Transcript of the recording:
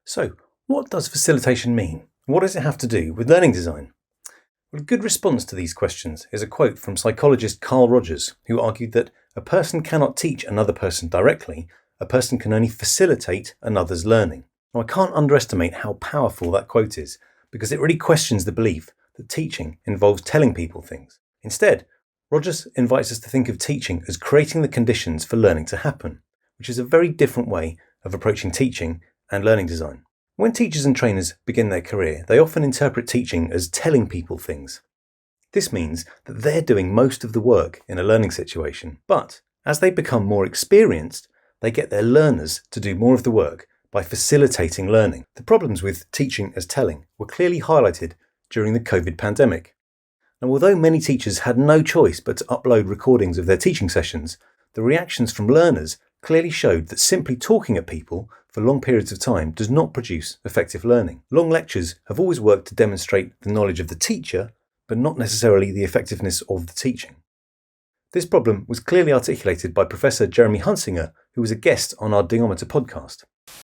So, what does facilitation mean? What does it have to do with learning design? Well, a good response to these questions is a quote from psychologist Carl Rogers, who argued that a person cannot teach another person directly, a person can only facilitate another's learning. Now, I can't underestimate how powerful that quote is, because it really questions the belief that teaching involves telling people things. Instead, Rogers invites us to think of teaching as creating the conditions for learning to happen, which is a very different way of approaching teaching and learning design. When teachers and trainers begin their career, they often interpret teaching as telling people things. This means that they're doing most of the work in a learning situation, but as they become more experienced, they get their learners to do more of the work by facilitating learning. The problems with teaching as telling were clearly highlighted during the COVID pandemic. Now, although many teachers had no choice but to upload recordings of their teaching sessions, the reactions from learners clearly showed that simply talking at people for long periods of time does not produce effective learning. Long lectures have always worked to demonstrate the knowledge of the teacher, but not necessarily the effectiveness of the teaching. This problem was clearly articulated by Professor Jeremy Hunsinger, who was a guest on our Dingometer podcast.